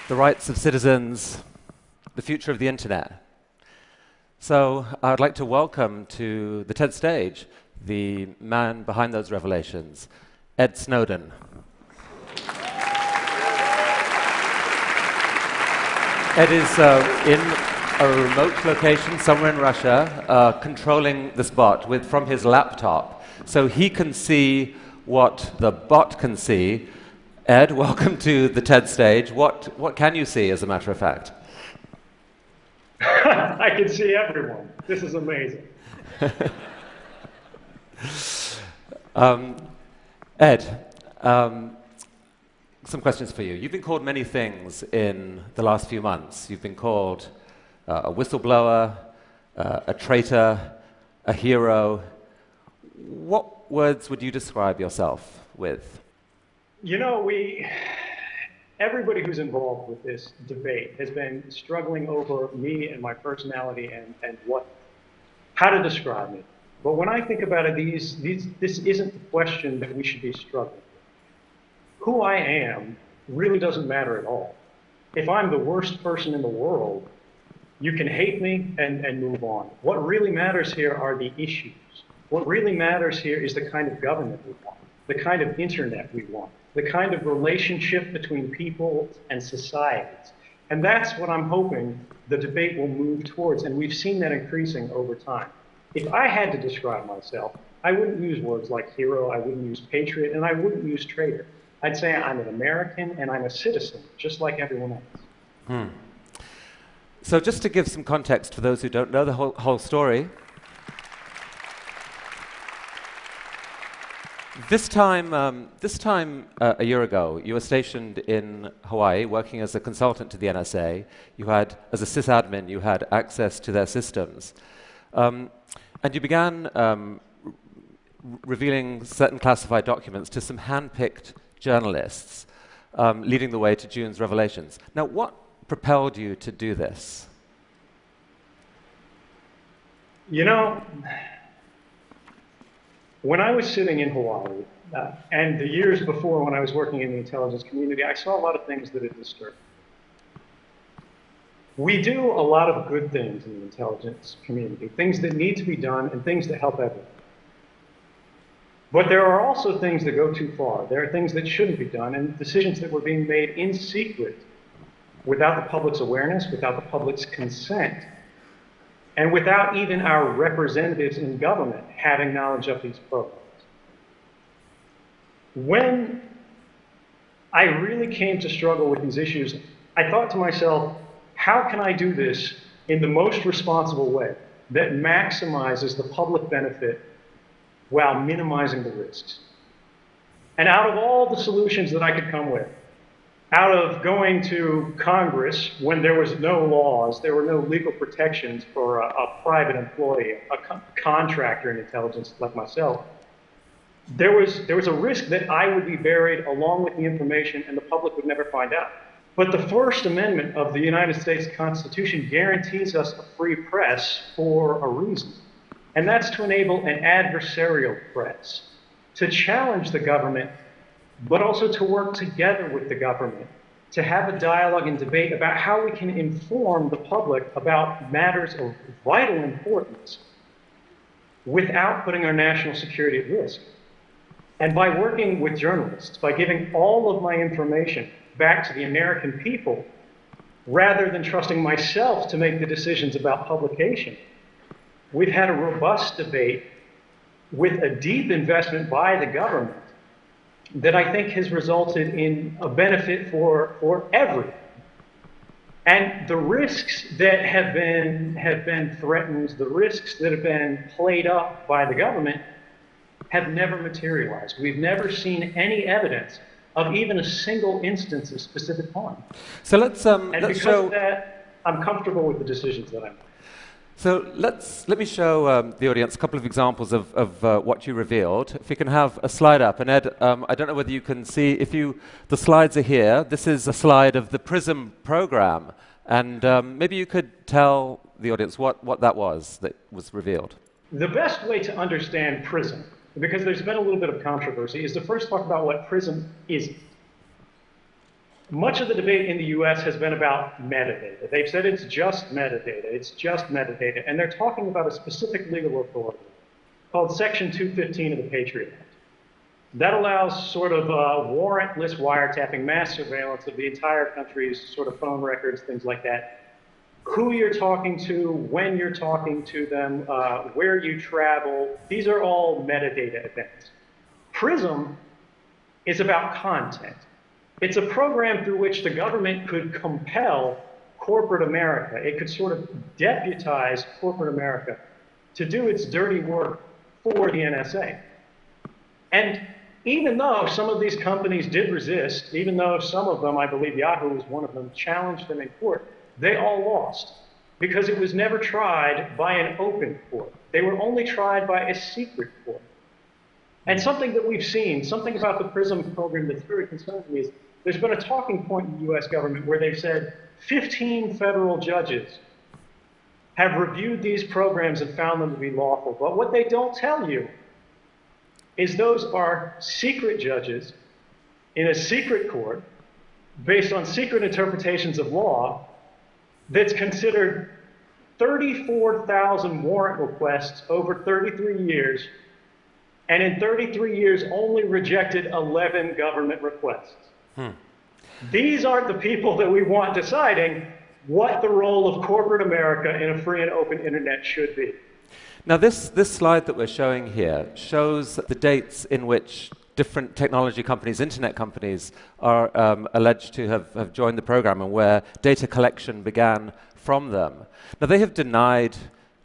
the rights of citizens, the future of the internet. So I'd like to welcome to the TED stage the man behind those revelations, Ed Snowden. Ed is in a remote location somewhere in Russia, controlling this bot from his laptop, so he can see what the bot can see. Ed, welcome to the TED stage. What can you see, as a matter of fact? I can see everyone. This is amazing. Ed, some questions for you. You've been called many things in the last few months. You've been called a whistleblower, a traitor, a hero. What words would you describe yourself with? You know, everybody who's involved with this debate has been struggling over me and my personality and how to describe me. But when I think about it, this isn't the question that we should be struggling with. Who I am really doesn't matter at all. If I'm the worst person in the world, you can hate me and move on. What really matters here are the issues. What really matters here is the kind of government we want, the kind of internet we want, the kind of relationship between people and societies. And that's what I'm hoping the debate will move towards, and we've seen that increasing over time. If I had to describe myself, I wouldn't use words like hero, I wouldn't use patriot, and I wouldn't use traitor. I'd say I'm an American and I'm a citizen, just like everyone else. So just to give some context for those who don't know the whole story, This time a year ago, you were stationed in Hawaii, working as a consultant to the NSA. You had, as a sysadmin, you had access to their systems. And you began revealing certain classified documents to some hand-picked journalists, leading the way to June's revelations. Now, what propelled you to do this? You know, when I was sitting in Hawaii, and the years before when I was working in the intelligence community, I saw a lot of things that had disturbed me. We do a lot of good things in the intelligence community, things that need to be done and things that help everyone. But there are also things that go too far. There are things that shouldn't be done and decisions that were being made in secret without the public's awareness, without the public's consent, and without even our representatives in government having knowledge of these programs. When I really came to struggle with these issues, I thought to myself, how can I do this in the most responsible way that maximizes the public benefit while minimizing the risks? And out of all the solutions that I could come with, out of going to Congress when there was no laws, there were no legal protections for a private employee, a contractor in intelligence like myself, there was a risk that I would be buried along with the information and the public would never find out. But the First Amendment of the United States Constitution guarantees us a free press for a reason. And that's to enable an adversarial press, to challenge the government, but also to work together with the government, to have a dialogue and debate about how we can inform the public about matters of vital importance without putting our national security at risk. And by working with journalists, by giving all of my information back to the American people, rather than trusting myself to make the decisions about publication, we've had a robust debate with a deep investment by the government that I think has resulted in a benefit for everyone. And the risks that have been threatened, the risks that have been played up by the government have never materialized. We've never seen any evidence of even a single instance of specific harm. So let's because of that, I'm comfortable with the decisions that I make. So let me show the audience a couple of examples of what you revealed. If you can have a slide up, and Ed, I don't know whether you can see, the slides are here. This is a slide of the PRISM program, and maybe you could tell the audience what that was that was revealed. The best way to understand PRISM, because there's been a little bit of controversy, is to first talk about what PRISM isn't. Much of the debate in the US has been about metadata. They've said it's just metadata, it's just metadata, and they're talking about a specific legal authority called Section 215 of the Patriot Act. That allows sort of warrantless wiretapping, mass surveillance of the entire country's sort of phone records, things like that. Who you're talking to, when you're talking to them, where you travel, these are all metadata events. PRISM is about content. It's a program through which the government could compel corporate America. It could sort of deputize corporate America to do its dirty work for the NSA. And even though some of these companies did resist, even though some of them, I believe Yahoo was one of them, challenged them in court, they all lost because it was never tried by an open court. They were only tried by a secret court. And something that we've seen, something about the PRISM program that's very concerning me is there's been a talking point in the US government where they've said 15 federal judges have reviewed these programs and found them to be lawful. But what they don't tell you is those are secret judges in a secret court based on secret interpretations of law that's considered 34,000 warrant requests over 33 years, and in 33 years only rejected 11 government requests. These aren't the people that we want deciding what the role of corporate America in a free and open internet should be. Now this slide that we're showing here shows the dates in which different technology companies, internet companies, are alleged to have joined the program and where data collection began from them. Now they have denied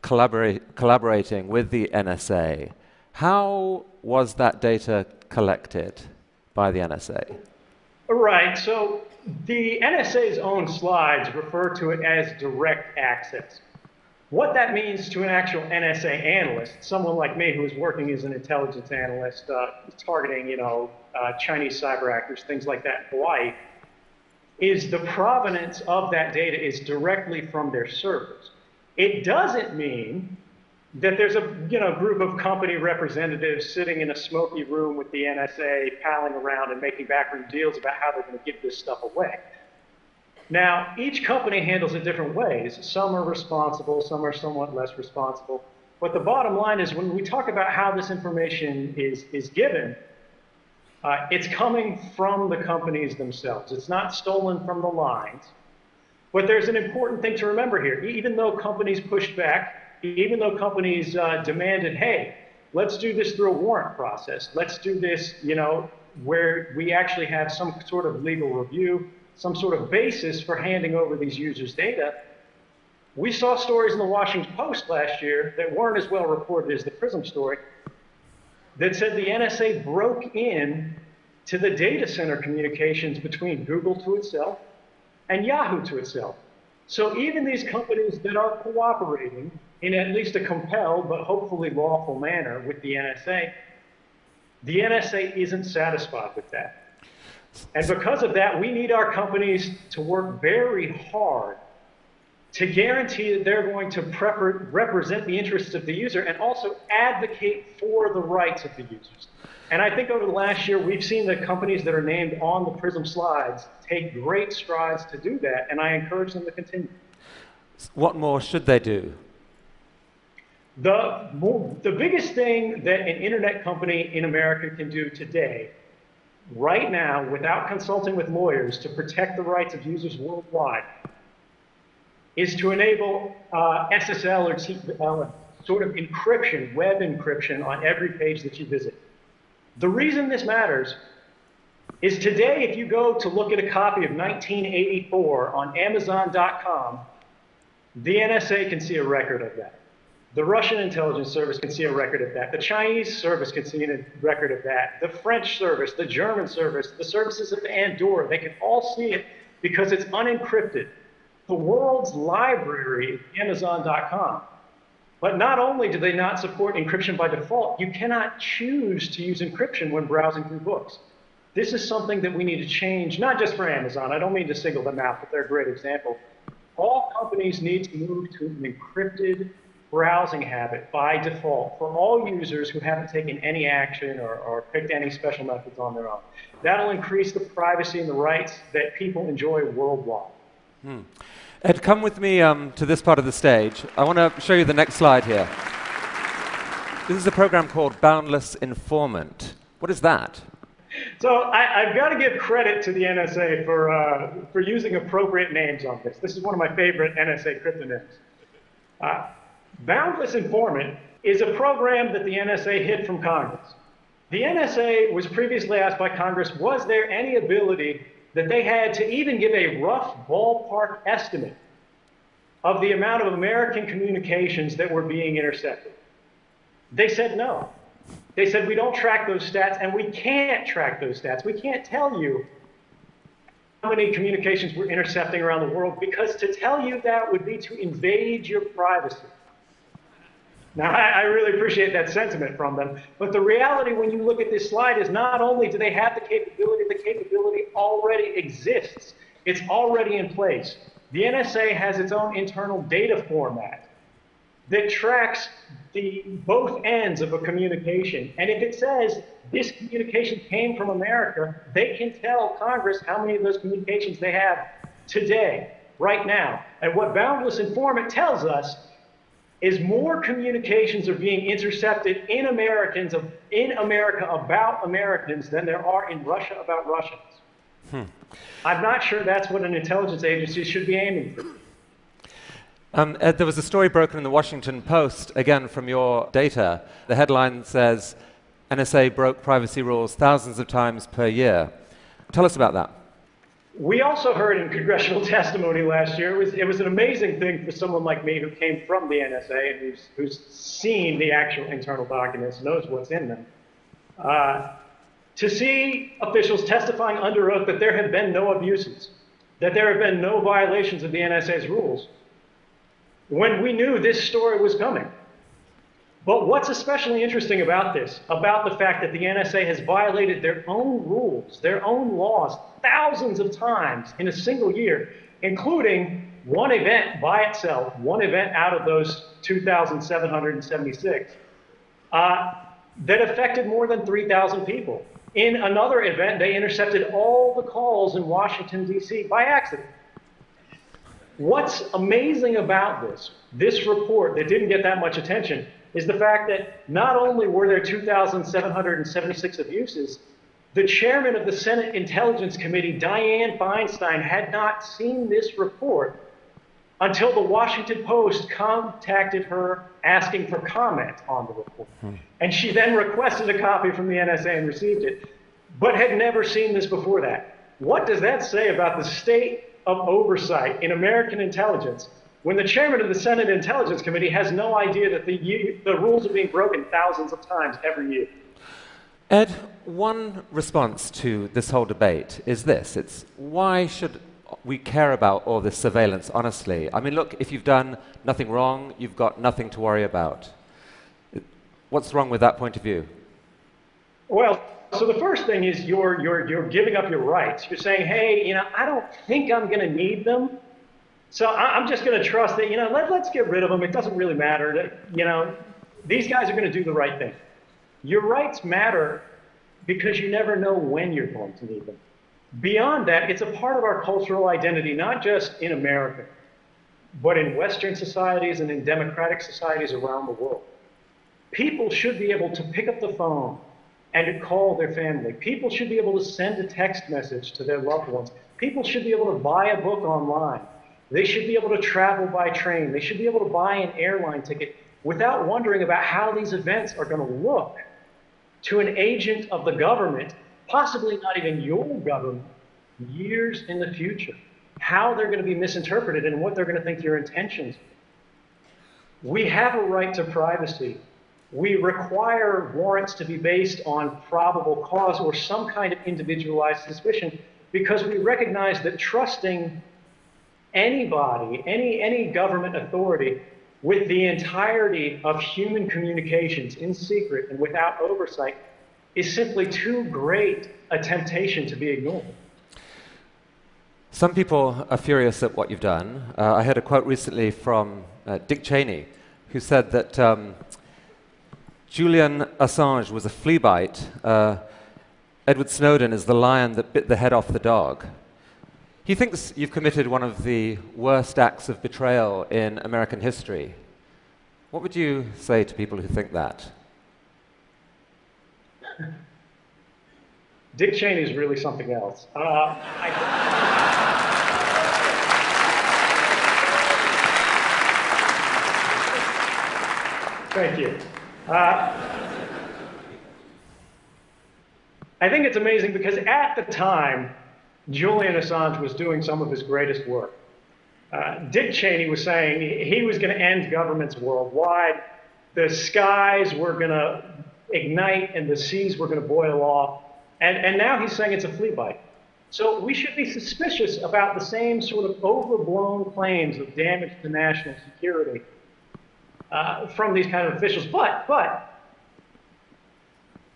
collaborating with the NSA. How was that data collected by the NSA? Right, so the NSA's own slides refer to it as direct access. What that means to an actual NSA analyst, someone like me who is working as an intelligence analyst, targeting, Chinese cyber actors, things like that in Hawaii, is the provenance of that data is directly from their servers. It doesn't mean that there's a group of company representatives sitting in a smoky room with the NSA palling around and making backroom deals about how they're going to give this stuff away. Now, each company handles it different ways. Some are responsible, some are somewhat less responsible. But the bottom line is when we talk about how this information is given, it's coming from the companies themselves. It's not stolen from the lines. But there's an important thing to remember here. Even though companies pushed back, even though companies demanded, hey, let's do this through a warrant process. Let's do this, where we actually have some sort of legal review, some sort of basis for handing over these users' data. We saw stories in the Washington Post last year that weren't as well reported as the PRISM story that said the NSA broke in to the data center communications between Google to itself and Yahoo to itself. So even these companies that are cooperating in at least a compelled but hopefully lawful manner with the NSA isn't satisfied with that. And because of that, we need our companies to work very hard to guarantee that they're going to represent the interests of the user and also advocate for the rights of the users. And I think over the last year, we've seen the companies that are named on the PRISM slides take great strides to do that, and I encourage them to continue. What more should they do? The biggest thing that an internet company in America can do today, right now, without consulting with lawyers to protect the rights of users worldwide, is to enable SSL or TLS, sort of encryption, web encryption on every page that you visit. The reason this matters is today, if you go to look at a copy of 1984 on Amazon.com, the NSA can see a record of that. The Russian intelligence service can see a record of that. The Chinese service can see a record of that. The French service, the German service, the services of Andorra, they can all see it because it's unencrypted. The world's library is Amazon.com. But not only do they not support encryption by default, you cannot choose to use encryption when browsing through books. This is something that we need to change, not just for Amazon. I don't mean to single them out, but they're a great example. All companies need to move to an encrypted browsing habit by default for all users who haven't taken any action or picked any special methods on their own. That'll increase the privacy and the rights that people enjoy worldwide. Ed, come with me to this part of the stage. I want to show you the next slide here. This is a program called Boundless Informant. What is that? So I've got to give credit to the NSA for using appropriate names on this. This is one of my favorite NSA cryptonyms. Boundless Informant is a program that the NSA hid from Congress. The NSA was previously asked by Congress, was there any ability that they had to even give a rough ballpark estimate of the amount of American communications that were being intercepted? They said no. They said, we don't track those stats, and we can't track those stats. We can't tell you how many communications we're intercepting around the world, because to tell you that would be to invade your privacy. Now, I really appreciate that sentiment from them, but the reality when you look at this slide is not only do they have the capability already exists. It's already in place. The NSA has its own internal data format that tracks both ends of a communication. And if it says this communication came from America, they can tell Congress how many of those communications they have today, right now. And what Boundless Informant tells us is more communications are being intercepted in America about Americans than there are in Russia about Russians. I'm not sure that's what an intelligence agency should be aiming for. Ed, there was a story broken in the Washington Post, again from your data. The headline says, NSA broke privacy rules thousands of times per year. Tell us about that. We also heard in congressional testimony last year, it was an amazing thing for someone like me who came from the NSA and who's seen the actual internal documents, knows what's in them, to see officials testifying under oath that there have been no abuses, that there have been no violations of the NSA's rules, when we knew this story was coming. But what's especially interesting about this, about the fact that the NSA has violated their own rules, their own laws, thousands of times in a single year, including one event by itself, one event out of those 2,776, that affected more than 3,000 people. In another event, they intercepted all the calls in Washington, D.C. by accident. What's amazing about this report that didn't get that much attention, is the fact that not only were there 2,776 abuses, the chairman of the Senate Intelligence Committee, Dianne Feinstein, had not seen this report until the Washington Post contacted her asking for comment on the report. And she then requested a copy from the NSA and received it, but had never seen this before that. What does that say about the state of oversight in American intelligence when the chairman of the Senate Intelligence Committee has no idea that the rules are being broken thousands of times every year? Ed, one response to this whole debate is this. It's why should we care about all this surveillance, honestly? I mean, look, if you've done nothing wrong, you've got nothing to worry about. What's wrong with that point of view? Well, so the first thing is you're giving up your rights. You're saying, hey, I don't think I'm going to need them, so I'm just going to trust that, let's get rid of them. It doesn't really matter. These guys are going to do the right thing. Your rights matter because you never know when you're going to need them. Beyond that, it's a part of our cultural identity, not just in America, but in Western societies and in democratic societies around the world. People should be able to pick up the phone and to call their family. People should be able to send a text message to their loved ones. People should be able to buy a book online. They should be able to travel by train. They should be able to buy an airline ticket without wondering about how these events are going to look to an agent of the government, possibly not even your government, years in the future. How they're going to be misinterpreted and what they're going to think your intentions are. We have a right to privacy. We require warrants to be based on probable cause or some kind of individualized suspicion because we recognize that trusting anybody, any government authority with the entirety of human communications in secret and without oversight is simply too great a temptation to be ignored. Some people are furious at what you've done. I heard a quote recently from Dick Cheney, who said that Julian Assange was a flea bite. Edward Snowden is the lion that bit the head off the dog. He thinks you've committed one of the worst acts of betrayal in American history. What would you say to people who think that? Dick Cheney is really something else. Thank you. I think it's amazing because at the time, Julian Assange was doing some of his greatest work. Dick Cheney was saying he was going to end governments worldwide. The skies were going to ignite and the seas were going to boil off. And now he's saying it's a flea bite. So we should be suspicious about the same sort of overblown claims of damage to national security from these kind of officials. But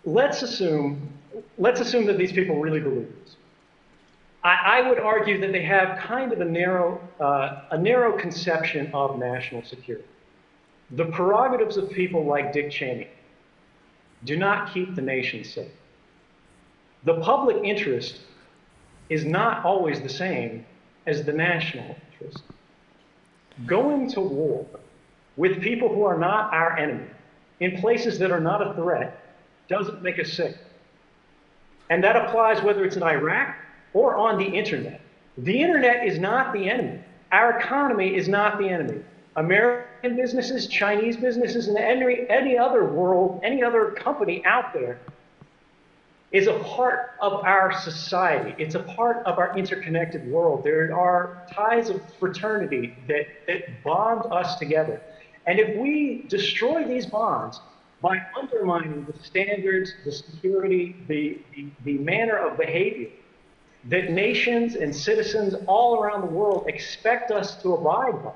let's assume that these people really believe this. I would argue that they have kind of a narrow conception of national security. The prerogatives of people like Dick Cheney do not keep the nation safe. The public interest is not always the same as the national interest. Going to war with people who are not our enemy in places that are not a threat doesn't make us safe. And that applies whether it's in Iraq or on the internet. The internet is not the enemy. Our economy is not the enemy. American businesses, Chinese businesses, and any other world, any other company out there is a part of our society. It's a part of our interconnected world. There are ties of fraternity that bond us together. And if we destroy these bonds by undermining the standards, the security, the manner of behavior that nations and citizens all around the world expect us to abide by.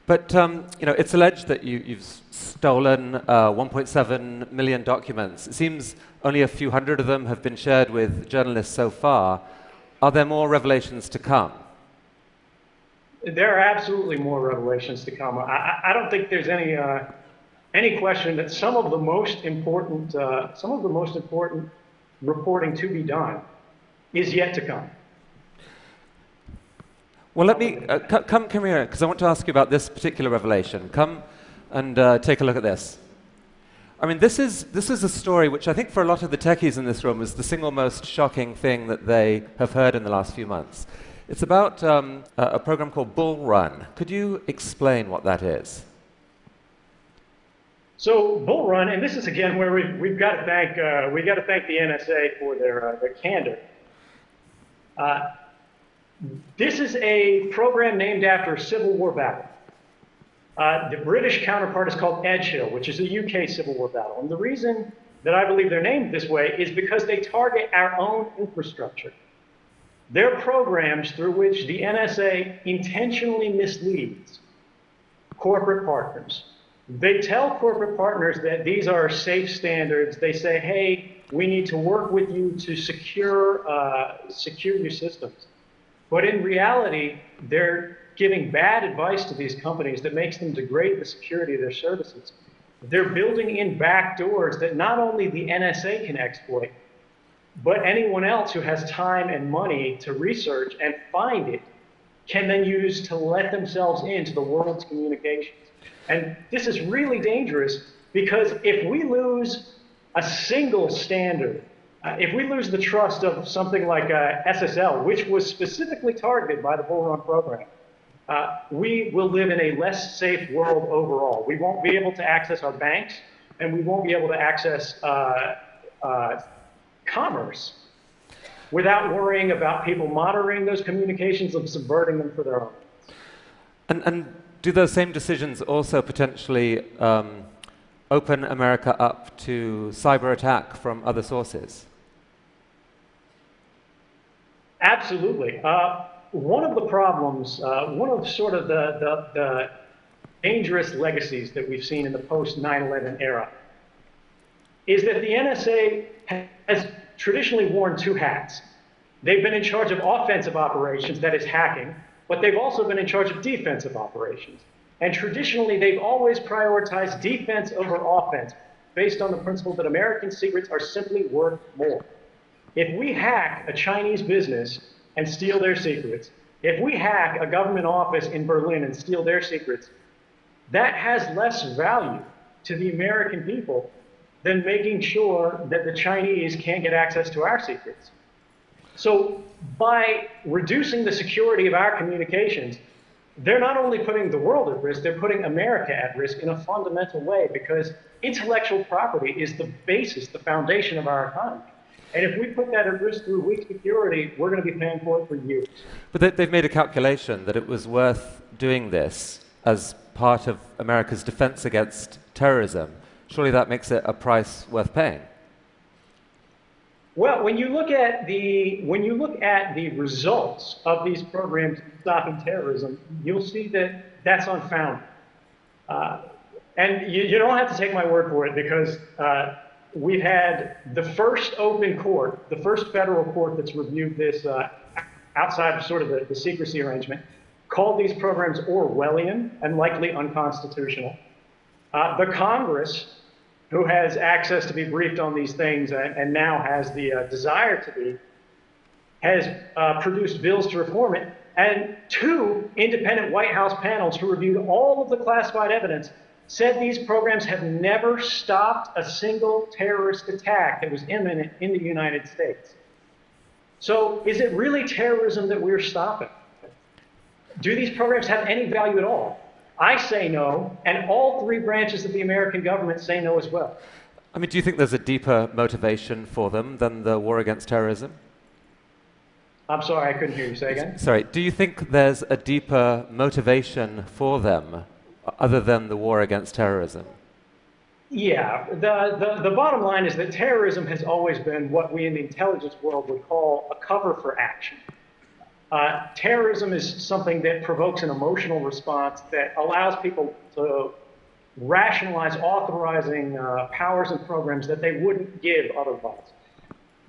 But it's alleged that you've stolen 1.7 million documents. It seems only a few hundred of them have been shared with journalists so far. Are there more revelations to come? There are absolutely more revelations to come. I don't think there's any question that some of the most important reporting to be done is yet to come. Well, let me come here, because I want to ask you about this particular revelation. Come and take a look at this. I mean, this is a story which I think for a lot of the techies in this room is the single most shocking thing that they have heard in the last few months. It's about a program called Bull Run. Could you explain what that is? So Bull Run, and this is again where we've got to thank the NSA for their candor. This is a program named after a Civil War battle. The British counterpart is called Edgehill, which is a UK Civil War battle. And the reason that I believe they're named this way is because they target our own infrastructure. They're programs through which the NSA intentionally misleads corporate partners. They tell corporate partners that these are safe standards. They say, hey, we need to work with you to secure your systems. But in reality, they're giving bad advice to these companies that makes them degrade the security of their services. They're building in back doors that not only the NSA can exploit, but anyone else who has time and money to research and find it can then use to let themselves into the world's communications. And this is really dangerous because if we lose a single standard, if we lose the trust of something like SSL, which was specifically targeted by the Bull Run program, we will live in a less safe world overall. We won't be able to access our banks, and we won't be able to access commerce without worrying about people monitoring those communications and subverting them for their own. And do those same decisions also potentially open America up to cyber attack from other sources? Absolutely. One of the problems, one of sort of the dangerous legacies that we've seen in the post-9/11 era is that the NSA has traditionally worn two hats. They've been in charge of offensive operations, that is hacking, but they've also been in charge of defensive operations. And traditionally, they've always prioritized defense over offense, based on the principle that American secrets are simply worth more. If we hack a Chinese business and steal their secrets, if we hack a government office in Berlin and steal their secrets, that has less value to the American people than making sure that the Chinese can't get access to our secrets. So by reducing the security of our communications, they're not only putting the world at risk, they're putting America at risk in a fundamental way, because intellectual property is the basis, the foundation of our economy. And if we put that at risk through weak security, we're going to be paying for it for years. But they've made a calculation that it was worth doing this as part of America's defense against terrorism. Surely that makes it a price worth paying. Well, when you look at the results of these programs stopping terrorism, you'll see that that's unfounded. And you don't have to take my word for it, because we've had the first open court, the first federal court that's reviewed this outside of sort of the secrecy arrangement, called these programs Orwellian and likely unconstitutional. The Congress, who has access to be briefed on these things and now has the desire to be, has produced bills to reform it. And 2 independent White House panels who reviewed all of the classified evidence said these programs have never stopped a single terrorist attack that was imminent in the United States. So is it really terrorism that we're stopping? Do these programs have any value at all? I say no, and all 3 branches of the American government say no as well. I mean, do you think there's a deeper motivation for them than the war against terrorism? I'm sorry, I couldn't hear you. Say again? Sorry, do you think there's a deeper motivation for them other than the war against terrorism? Yeah, the bottom line is that terrorism has always been what we in the intelligence world would call a cover for action. Terrorism is something that provokes an emotional response that allows people to rationalize authorizing powers and programs that they wouldn't give otherwise.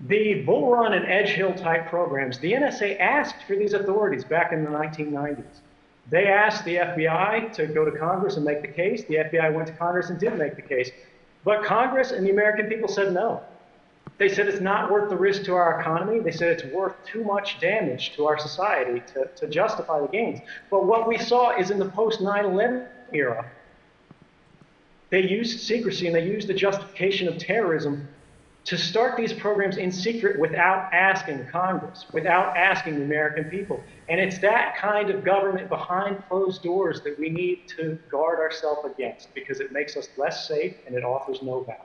The Bull Run and Edge Hill type programs, the NSA asked for these authorities back in the 1990s. They asked the FBI to go to Congress and make the case. The FBI went to Congress and did make the case. But Congress and the American people said no. They said it's not worth the risk to our economy. They said it's worth too much damage to our society to justify the gains. But what we saw is in the post-9/11 era, they used secrecy and they used the justification of terrorism to start these programs in secret without asking Congress, without asking the American people. And it's that kind of government behind closed doors that we need to guard ourselves against, because it makes us less safe and it offers no value.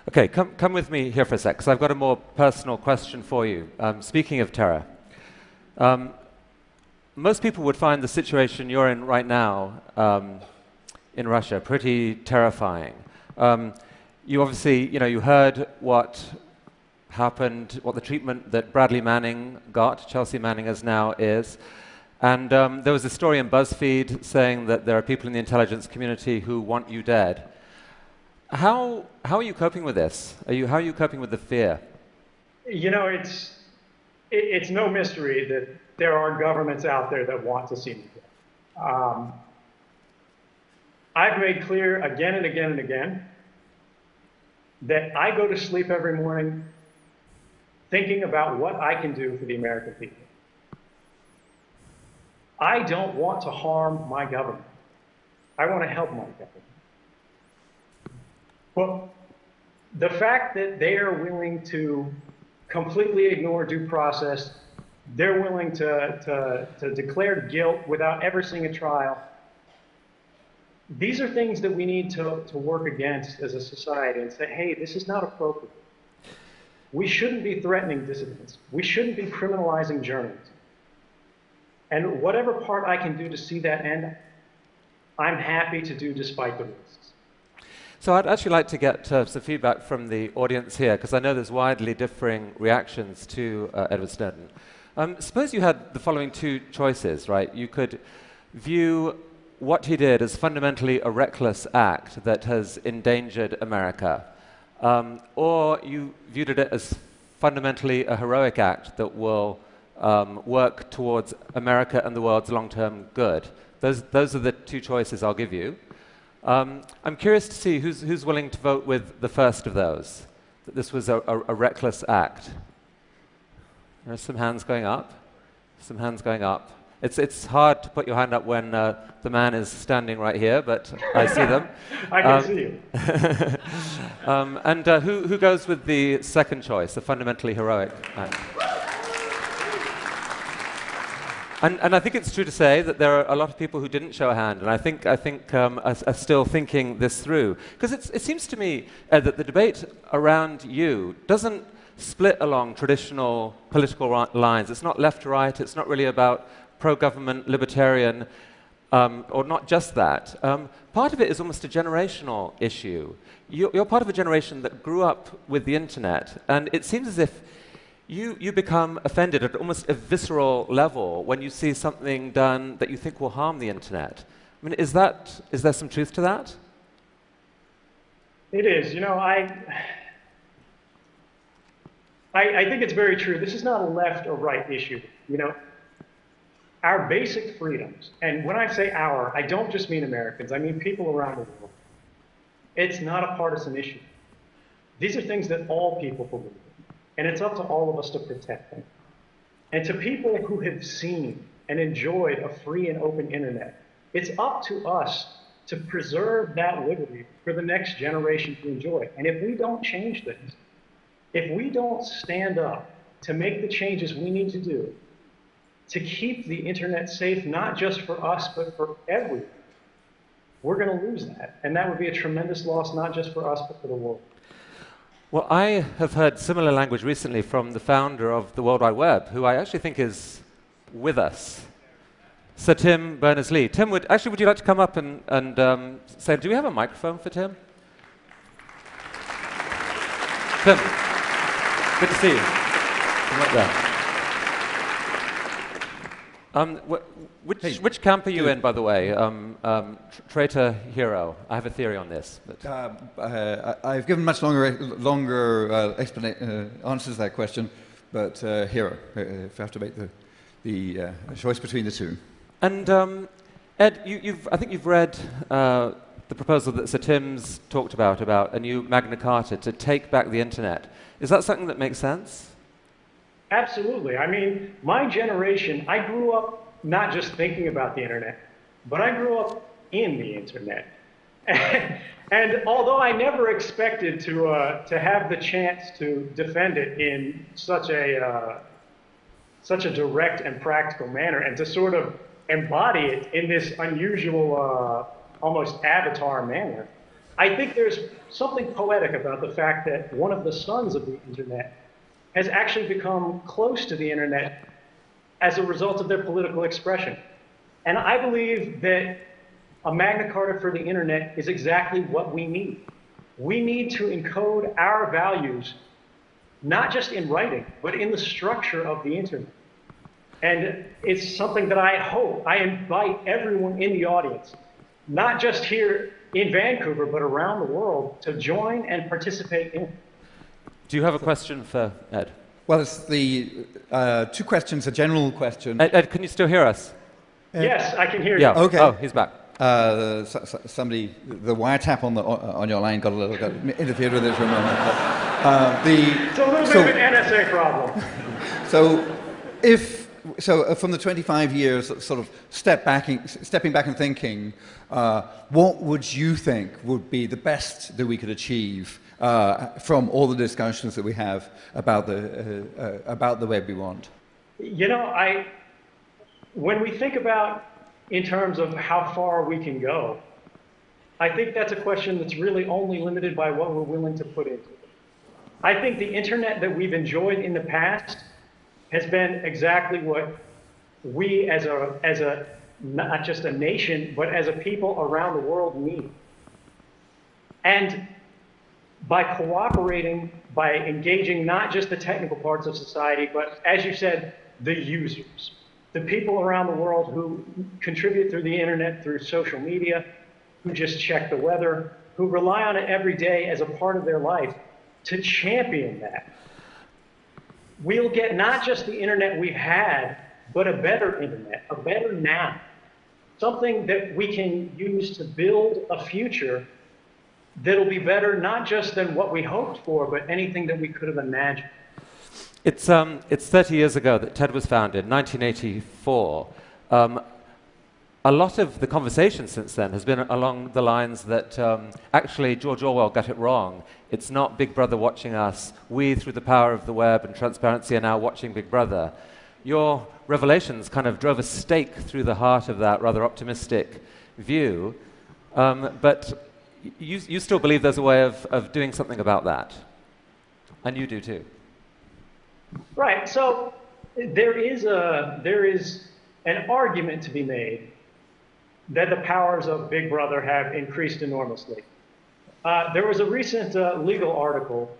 Okay, come with me here for a sec, because I've got a more personal question for you. Speaking of terror, most people would find the situation you're in right now in Russia pretty terrifying. You obviously, you heard what happened, what the treatment that Bradley Manning got, Chelsea Manning as now is. And there was a story in BuzzFeed saying that there are people in the intelligence community who want you dead. How are you coping with this? How are you coping with the fear? It's no mystery that there are governments out there that want to see me dead. I've made clear again and again and again that I go to sleep every morning thinking about what I can do for the American people. I don't want to harm my government. I want to help my government. Well, the fact that they are willing to completely ignore due process, they're willing to declare guilt without ever seeing a trial, these are things that we need to work against as a society and say, hey, this is not appropriate. We shouldn't be threatening dissidents. We shouldn't be criminalizing journalism. And whatever part I can do to see that end, I'm happy to do despite the risks. So I'd actually like to get some feedback from the audience here, because I know there's widely differing reactions to Edward Snowden. Suppose you had the following 2 choices, right? You could view what he did as fundamentally a reckless act that has endangered America, or you viewed it as fundamentally a heroic act that will work towards America and the world's long-term good. Those are the two choices I'll give you. I'm curious to see who's willing to vote with the first of those, that this was a reckless act. There's some hands going up. Some hands going up. It's hard to put your hand up when the man is standing right here, but I see them. I can see you. And who goes with the second choice, the fundamentally heroic act? And I think it's true to say that there are a lot of people who didn't show a hand, and I think are still thinking this through. Because it seems to me that the debate around you doesn't split along traditional political lines. It's not left to right. It's not really about pro-government, libertarian, or not just that. Part of it is almost a generational issue. You're part of a generation that grew up with the internet, and it seems as if you become offended at almost a visceral level when you see something done that you think will harm the internet. I mean, is there some truth to that? It is. You know, I think it's very true. This is not a left or right issue. You know, our basic freedoms, and when I say our, I don't just mean Americans, I mean people around the world. It's not a partisan issue. These are things that all people believe in, and it's up to all of us to protect them. And to people who have seen and enjoyed a free and open internet, it's up to us to preserve that liberty for the next generation to enjoy. And if we don't change things, if we don't stand up to make the changes we need to do to keep the internet safe, not just for us, but for everyone, we're going to lose that. And that would be a tremendous loss, not just for us, but for the world. Well, I have heard similar language recently from the founder of the World Wide Web, who I actually think is with us, Sir Tim Berners-Lee. Tim, would you like to come up and say, do we have a microphone for Tim? Tim, good to see you. Come up there. Which camp are you in, by the way? Traitor, hero? I have a theory on this. I've given much longer answers to that question, but hero, if I have to make the choice between the two. And Ed, I think you've read the proposal that Sir Tim's talked about a new Magna Carta to take back the internet. Is that something that makes sense? Absolutely. I mean, my generation, I grew up not just thinking about the internet, but I grew up in the internet. And although I never expected to have the chance to defend it in such a direct and practical manner, and to sort of embody it in this unusual, almost avatar manner, I think there's something poetic about the fact that one of the sons of the internet has actually become close to the internet as a result of their political expression. And I believe that a Magna Carta for the internet is exactly what we need. We need to encode our values, not just in writing, but in the structure of the internet. And it's something that I invite everyone in the audience, not just here in Vancouver, but around the world, to join and participate in. Do you have a question for Ed? Well, it's the two questions, a general question. Ed, can you still hear us? Yes, I can hear you. Yeah. Okay. Oh, he's back. Somebody, the wiretap on your line got interfered with it for a moment. It's a little bit of an NSA problem. So from the 25 years, sort of stepping back and thinking, what would you think would be the best that we could achieve from all the discussions that we have about the web we want? You know, when we think about in terms of how far we can go, I think that's a question that's really only limited by what we're willing to put into it. I think the internet that we've enjoyed in the past has been exactly what we as a not just a nation, but as a people around the world need. And by cooperating, by engaging not just the technical parts of society, but as you said, the users, the people around the world who contribute through the internet, through social media, who just check the weather, who rely on it every day as a part of their life, to champion that. We'll get not just the internet we've had, but a better internet, a better now. something that we can use to build a future that'll be better, not just than what we hoped for, but anything that we could have imagined. It's 30 years ago that TED was founded, 1984. A lot of the conversation since then has been along the lines that actually George Orwell got it wrong. It's not Big Brother watching us. We, through the power of the web and transparency, are now watching Big Brother. Your revelations kind of drove a stake through the heart of that rather optimistic view. But you still believe there's a way of doing something about that. And you do too. Right. So there is an argument to be made that the powers of Big Brother have increased enormously. There was a recent legal article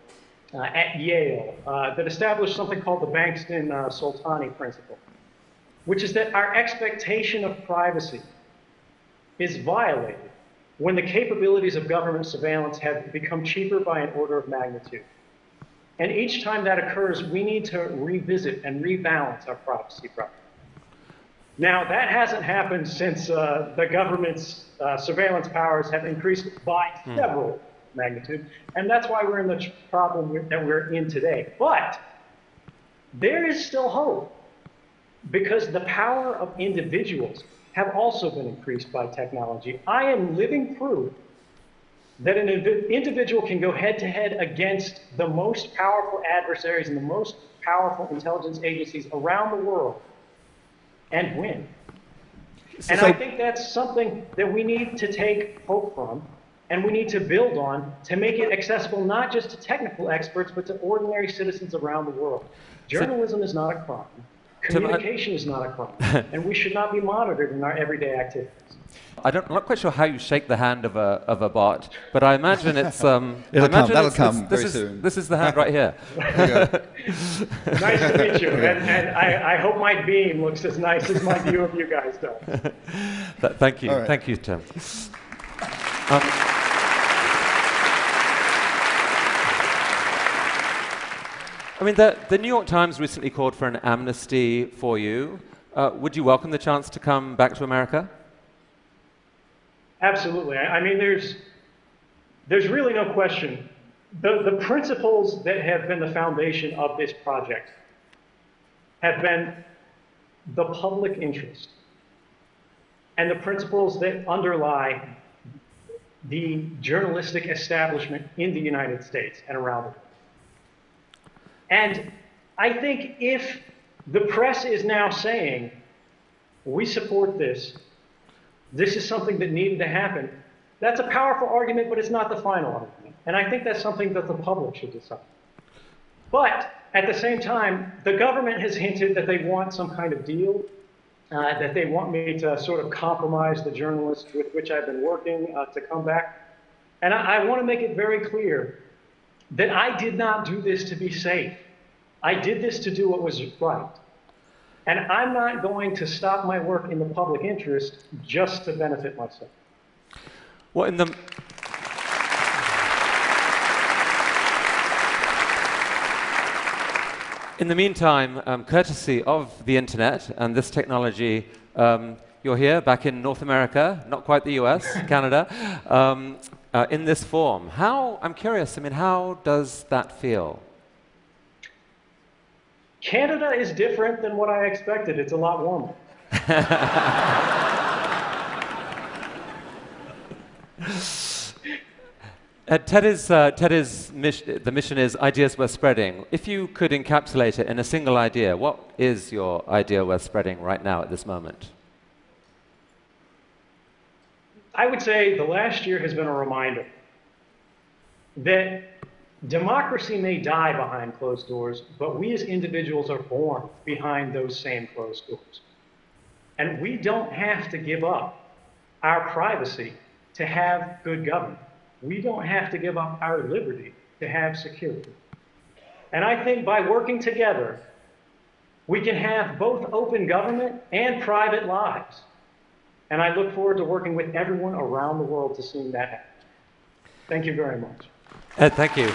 at Yale that established something called the Bankston-Soltani principle, which is that our expectation of privacy is violated when the capabilities of government surveillance have become cheaper by an order of magnitude. And each time that occurs, we need to revisit and rebalance our privacy problem. Now, that hasn't happened since the government's surveillance powers have increased by several magnitude, and that's why we're in the problem that we're in today. But there is still hope, because the power of individuals have also been increased by technology. I am living proof that an individual can go head-to-head against the most powerful adversaries and the most powerful intelligence agencies around the world and win. And I think that's something that we need to take hope from, and we need to build on to make it accessible not just to technical experts, but to ordinary citizens around the world. Journalism is not a crime. Communication is not a crime. And we should not be monitored in our everyday activities. I'm not quite sure how you shake the hand of a bot, but I imagine it's... That'll come very soon. This is the hand right here. Nice to meet you, and I hope my beam looks as nice as my view of you guys does. Thank you. Right. Thank you, Tim. I mean, the New York Times recently called for an amnesty for you. Would you welcome the chance to come back to America? Absolutely. I mean, there's really no question. The principles that have been the foundation of this project have been the public interest and the principles that underlie the journalistic establishment in the United States and around the world. And I think if the press is now saying, we support this, this is something that needed to happen, that's a powerful argument, but it's not the final argument. And I think that's something that the public should decide. But at the same time, the government has hinted that they want some kind of deal, that they want me to sort of compromise the journalists with which I've been working to come back. And I want to make it very clear that I did not do this to be safe. I did this to do what was right. And I'm not going to stop my work in the public interest just to benefit myself. Well, in the meantime, courtesy of the internet and this technology, you're here back in North America, not quite the US, Canada, in this form. I'm curious, I mean, how does that feel? Canada is different than what I expected. It's a lot warmer. The mission is ideas worth spreading. If you could encapsulate it in a single idea, what is your idea worth spreading right now at this moment? I would say the last year has been a reminder that democracy may die behind closed doors, but we as individuals are born behind those same closed doors. And we don't have to give up our privacy to have good government. We don't have to give up our liberty to have security. And I think by working together, we can have both open government and private lives. And I look forward to working with everyone around the world to seeing that happen. Thank you very much. Thank you.